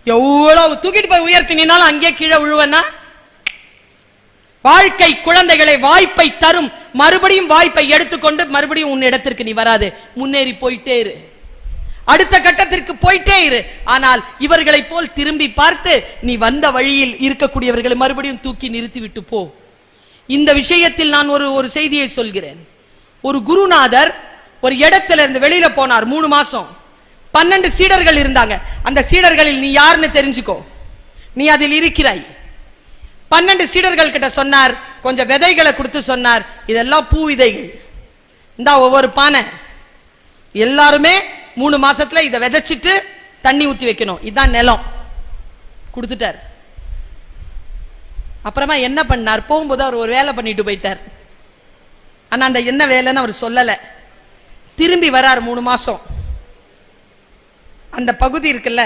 எவ்வளவு தூக்கிட்டு போய் உயர்த்தினாலும் அங்கே கீழே விழுவனா? வாழ்க்கை குழந்தைகளை வாய்ப்பை தரும். மறுபடியும் வாய்ப்பை எடுத்துக்கொண்டு மறுபடியும் உன் இடத்திற்கு நீ வராது. முன்னேறி போயிட்டே இரு, அடுத்த கட்டத்திற்கு போயிட்டே இரு. ஆனால் இவர்களை போல் திரும்பி பார்த்து நீ வந்த வழியில் இருக்கக்கூடியவர்களை மறுபடியும் தூக்கி நிறுத்தி விட்டு போ. இந்த விஷயத்தில் நான் ஒரு செய்தியை சொல்கிறேன். ஒரு குருநாதர் ஒரு இடத்துல இருந்து வெளியில போனார். 3 மாசம் 12 சீடர்கள் இருந்தாங்க. அந்த சீடர்களில் நீ யாருன்னு தெரிஞ்சுக்கோ, நீ அதில் இருக்கிறாய். 12 சீடர்கள் கிட்ட சொன்னார், கொஞ்சம் விதைகளை கொடுத்து சொன்னார், இதெல்லாம் பூ விதைகள், இந்த ஒவ்வொரு பானை, எல்லாருமே 3 மாசத்துல இதை விதைச்சிட்டு தண்ணி ஊத்தி வைக்கணும், இதுதான் நிலம். கொடுத்துட்டார். அப்புறமா என்ன பண்ணார்? போகும்போது அவர் ஒரு வேலை பண்ணிட்டு போயிட்டார். ஆனா அந்த என்ன வேலைன்னு அவர் சொல்லல. திரும்பி வரார் 3 மாசம். அந்த பகுதி இருக்குல்ல,